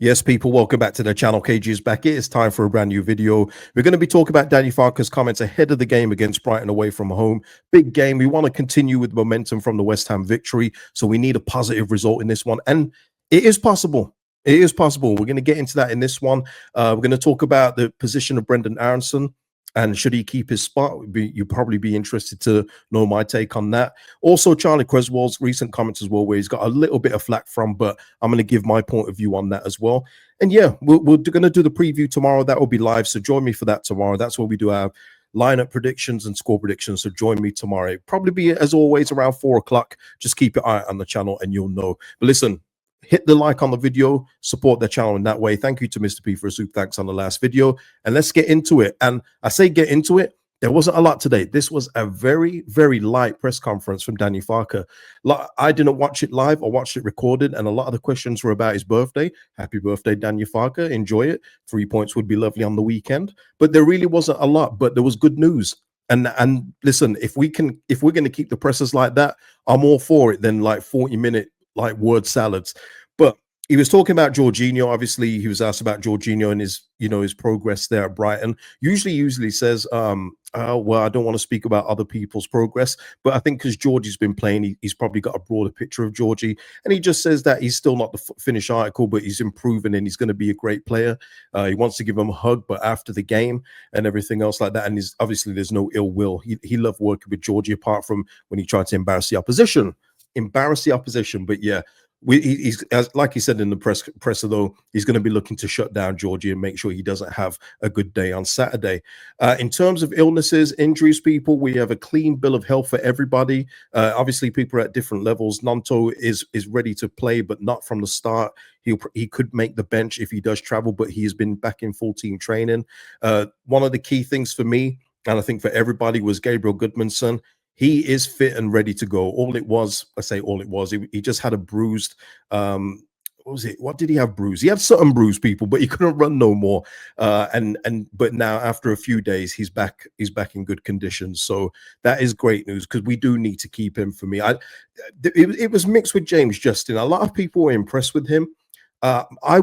Yes, people, welcome back to the channel. KG is back. It is time for a brand new video. We're going to be talking about Danny Farke's comments ahead of the game against Brighton away from home. Big game. We want to continue with momentum from the West Ham victory, so we need a positive result in this one. And it is possible. It is possible. We're going to get into that in this one. We're going to talk about the position of Brenden Aaronson. And should he keep his spot? You'd probably be interested to know my take on that. Also, Charlie Creswell's recent comments as well, where he's got a little bit of flack from, but I'm going to give my point of view on that as well. And yeah, we're going to do the preview tomorrow. That will be live, so join me for that tomorrow. That's where we do our lineup predictions and score predictions, so join me tomorrow. It'll probably be, as always, around 4 o'clock. Just keep your eye on the channel and you'll know. But listen, hit the like on the video, support the channel in that way. Thank you to Mr. P for a super thanks on the last video. And let's get into it. And I say get into it. There wasn't a lot today. This was a very, very light press conference from Danny Farke. I didn't watch it live. I watched it recorded, and a lot of the questions were about his birthday. Happy birthday, Danny Farke. Enjoy it. 3 points would be lovely on the weekend. But there really wasn't a lot, but there was good news. And listen, if we're going to keep the presses like that, I'm all for it than like 40-minute like word salads. But he was talking about Jorginho. Obviously, he was asked about Jorginho and his, his progress there at Brighton. Usually says, well, I don't want to speak about other people's progress, but I think because Georgie's been playing, he's probably got a broader picture of Georgie. And he just says that he's still not the finished article, but he's improving and he's going to be a great player. He wants to give him a hug, but after the game and everything else like that. And obviously there's no ill will. He loved working with Georgie, apart from when he tried to embarrass the opposition. But yeah, he's, like he said in the presser though, he's going to be looking to shut down Georgie and make sure he doesn't have a good day on Saturday. In terms of illnesses, injuries, people, we have a clean bill of health for everybody. Obviously, people are at different levels. Nanto is ready to play, but not from the start. He could make the bench if he does travel, but he has been back in full team training. One of the key things for me, and I think for everybody, was Gabriel Goodmanson. He is fit and ready to go. He just had a bruised, what was it? What did he have bruised? He had something bruised, people, but he couldn't run no more. But now after a few days, he's back in good condition. So that is great news, because we do need to keep him. For me, it was mixed with James Justin. A lot of people were impressed with him. I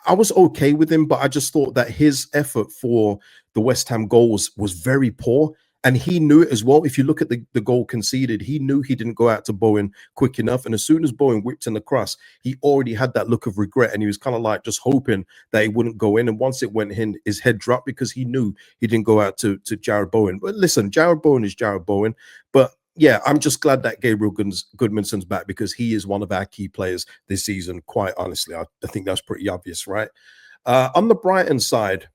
was okay with him, but I just thought that his effort for the West Ham goal was very poor. And he knew it as well. If you look at the goal conceded, he knew he didn't go out to Bowen quick enough. And as soon as Bowen whipped in the cross, he already had that look of regret. And he was kind of like just hoping that it wouldn't go in. And once it went in, his head dropped, because he knew he didn't go out to Jared Bowen. But listen, Jared Bowen is Jared Bowen. But yeah, I'm just glad that Gabriel Goodmanson's back, because he is one of our key players this season. Quite honestly, I think that's pretty obvious, right? On the Brighton side,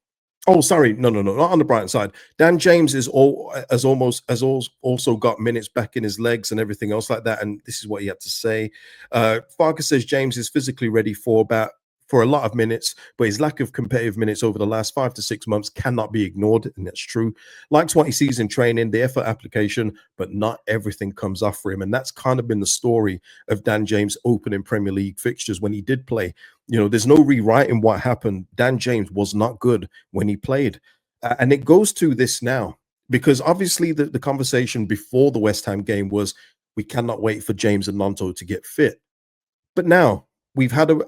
oh, sorry. No, not on the Brighton side. Dan James has also got minutes back in his legs and everything else like that. And this is what he had to say. Farke says James is physically ready for a lot of minutes, but his lack of competitive minutes over the last 5 to 6 months cannot be ignored, and that's true. Likes what he sees in training, the effort application, but not everything comes off for him. And that's kind of been the story of Dan James' opening Premier League fixtures when he did play. There's no rewriting what happened. Dan James was not good when he played. And it goes to this now, because obviously the conversation before the West Ham game was, we cannot wait for James and Nanto to get fit. But now we've had a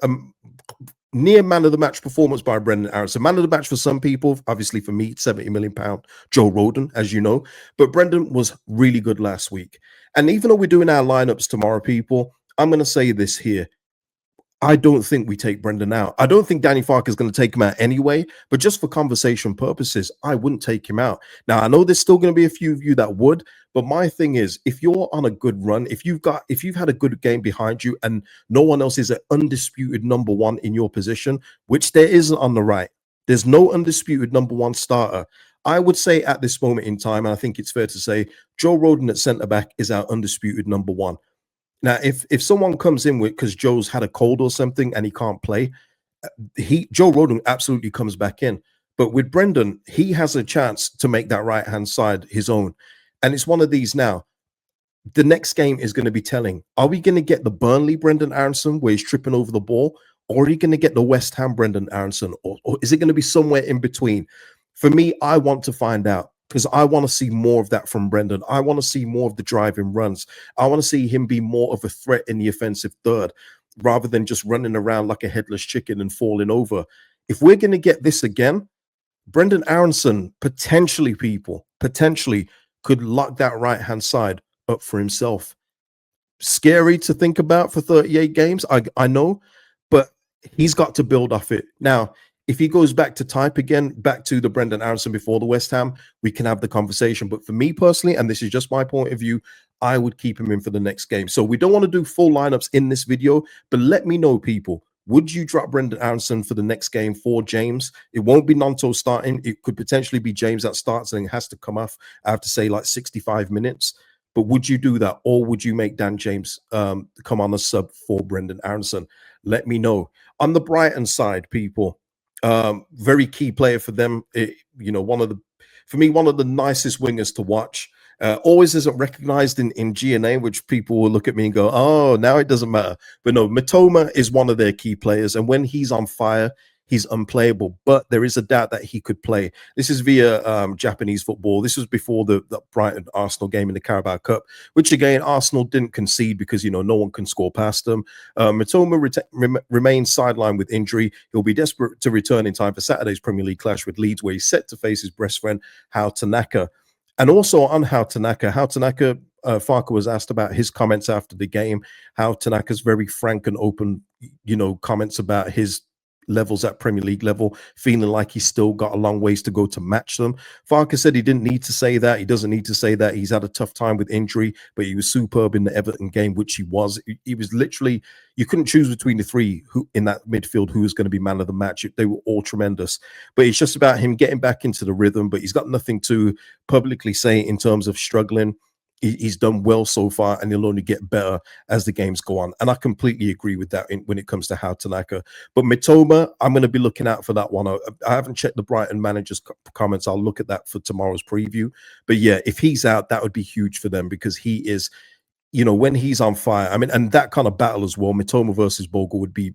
near man of the match performance by Brenden Aaronson. Man of the match for some people, obviously for me, £70 million Joe Rodon, as you know. But Brenden was really good last week. And even though we're doing our lineups tomorrow, people, I'm going to say this here. I don't think we take Brenden out. I don't think Danny Farke is going to take him out anyway, but just for conversation purposes, I wouldn't take him out. Now, I know there's still going to be a few of you that would, but my thing is, if you're on a good run, if you've had a good game behind you and no one else is an undisputed number one in your position, which there isn't on the right, there's no undisputed number one starter. I would say at this moment in time, and I think it's fair to say, Joe Rodon at centre-back is our undisputed number one. Now, if someone comes in with, because Joe's had a cold or something and he can't play, Joe Rodon absolutely comes back in. But with Brenden, he has a chance to make that right-hand side his own. And it's one of these now. The next game is going to be telling. Are we going to get the Burnley Brenden Aaronson where he's tripping over the ball? Or are you going to get the West Ham Brenden Aaronson? Or is it going to be somewhere in between? For me, I want to find out, because I want to see more of that from Brenden. I want to see more of the driving runs. I want to see him be more of a threat in the offensive third. rather than just running around like a headless chicken and falling over. If we're going to get this again, Brenden Aaronson potentially, people, potentially could lock that right hand side up for himself. Scary to think about for 38 games, I know, but he's got to build off it. Now, if he goes back to type again, back to the Brenden Aaronson before the West Ham, we can have the conversation. But for me personally, and this is just my point of view, I would keep him in for the next game. So we don't want to do full lineups in this video, but let me know, people. Would you drop Brenden Aaronson for the next game for James? It won't be Nonto starting. It could potentially be James that starts and has to come off after, say, like 65 minutes. But would you do that, or would you make Dan James come on a sub for Brenden Aaronson? Let me know. On the Brighton side, people, very key player for them. For me, one of the nicest wingers to watch. Always isn't recognized in GNA, which people will look at me and go, oh, now it doesn't matter. But no, Mitoma is one of their key players. And when he's on fire, he's unplayable. But there is a doubt that he could play. This is via Japanese football. This was before the Brighton Arsenal game in the Carabao Cup, which again, Arsenal didn't concede because, no one can score past them. Mitoma remains sidelined with injury. He'll be desperate to return in time for Saturday's Premier League clash with Leeds, where he's set to face his best friend, How Tanaka. And also on How Tanaka, Farke was asked about his comments after the game. How Tanaka's very frank and open, comments about his levels at Premier League level, feeling like he's still got a long ways to go to match them. Farke said he didn't need to say that. He doesn't need to say that. He's had a tough time with injury, but he was superb in the Everton game, which he was. He was literally, you couldn't choose between the three who in that midfield who was going to be man of the match. They were all tremendous. But it's just about him getting back into the rhythm, but he's got nothing to publicly say in terms of struggling. He's done well so far, and he'll only get better as the games go on. And I completely agree with that when it comes to How Tanaka. But Mitoma, I'm going to be looking out for that one. I haven't checked the Brighton manager's comments. I'll look at that for tomorrow's preview. But yeah, if he's out, that would be huge for them because he is, when he's on fire. I mean, and that kind of battle as well, Mitoma versus Bogle would be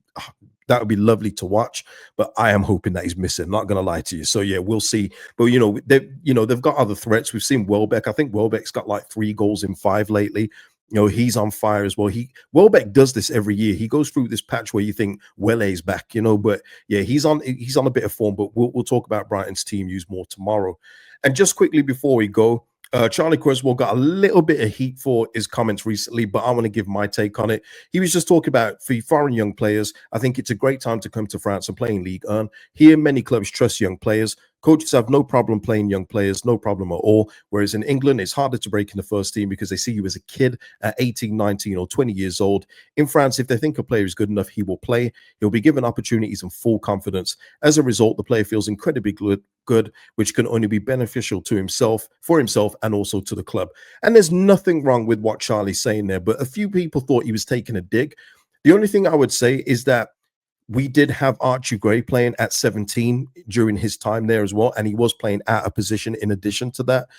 lovely to watch, but I am hoping that he's missing. Not going to lie to you. So yeah, we'll see. But they've got other threats. We've seen Welbeck. I think Welbeck's got like 3 goals in 5 lately. He's on fire as well. Welbeck does this every year. He goes through this patch where you think Welle's back, but yeah, he's on a bit of form. But we'll talk about Brighton's team use more tomorrow. And just quickly before we go, Charlie Creswell got a little bit of heat for his comments recently, but I want to give my take on it. He was just talking about for foreign young players, I think it's a great time to come to France and play in Ligue 1. Here, many clubs trust young players. Coaches have no problem playing young players, no problem at all. Whereas in England, it's harder to break in the first team because they see you as a kid at 18, 19 or 20 years old. In France, if they think a player is good enough, he will play. He'll be given opportunities and full confidence. As a result, the player feels incredibly good, which can only be beneficial to himself, and also to the club. And there's nothing wrong with what Charlie's saying there, but a few people thought he was taking a dig. The only thing I would say is that we did have Archie Gray playing at 17 during his time there as well, and he was playing out of position in addition to that.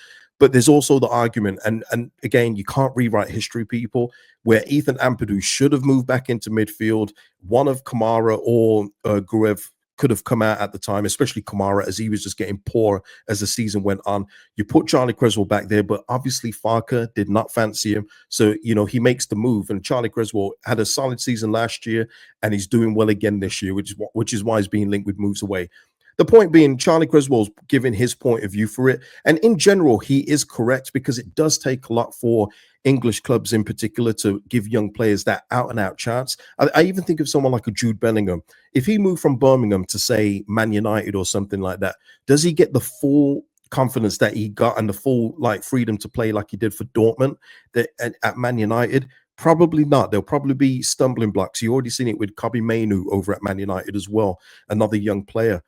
But there's also the argument, and again, you can't rewrite history, people, where Ethan Ampadu should have moved back into midfield. One of Kamara or Gruev could have come out at the time, especially Kamara, as he was just getting poor as the season went on. You put Charlie Creswell back there, but obviously Farke did not fancy him. So, he makes the move, and Charlie Creswell had a solid season last year, and he's doing well again this year, which is why he's being linked with moves away. The point being, Charlie Creswell's giving his point of view for it. And in general, he is correct because it does take a lot for English clubs in particular to give young players that out-and-out chance. I even think of someone like a Jude Bellingham. If he moved from Birmingham to, say, Man United or something like that, does he get the full confidence that he got and the full freedom to play like he did for Dortmund at Man United? Probably not. There'll probably be stumbling blocks. You already seen it with Kobbie Mainoo over at Man United as well, another young player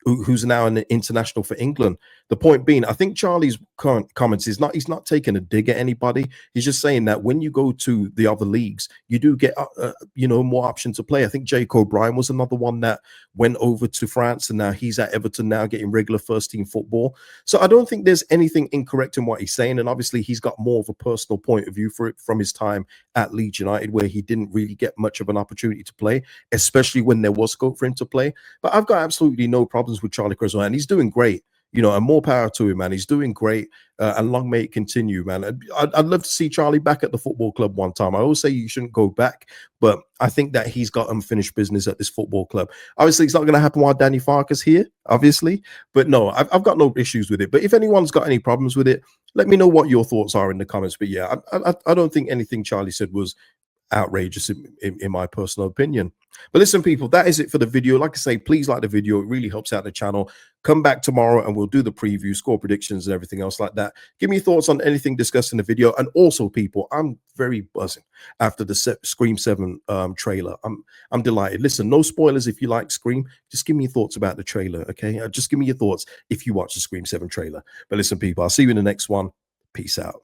who's now an international for England. The point being, I think Charlie's current comments is he's not taking a dig at anybody. He's just saying that when you go to the other leagues, you do get, more options to play. I think Jake O'Brien was another one that went over to France, and now he's at Everton now getting regular first team football. So I don't think there's anything incorrect in what he's saying. And obviously he's got more of a personal point of view for it from his time at Leeds United, where he didn't really get much of an opportunity to play, especially when there was scope for him to play. But I've got absolutely no problems with Charlie Creswell, and he's doing great. you know, and more power to him, man. He's doing great, and long may it continue, man. I'd love to see Charlie back at the football club one time. I always say you shouldn't go back, but I think that he's got unfinished business at this football club. Obviously, it's not going to happen while Danny Farke's here, obviously, but no, I've got no issues with it. But if anyone's got any problems with it, let me know what your thoughts are in the comments. But yeah, I don't think anything Charlie said was outrageous in my personal opinion. But listen, people, that is it for the video. Like I say, please like the video. It really helps out the channel. Come back tomorrow and we'll do the preview, score predictions, and everything else like that. Give me your thoughts on anything discussed in the video. And also, people, I'm very buzzing after the Scream 7 trailer. I'm delighted. Listen, no spoilers if you like Scream. Just give me your thoughts about the trailer, okay? Just give me your thoughts if you watch the Scream 7 trailer. But listen, people, I'll see you in the next one. Peace out.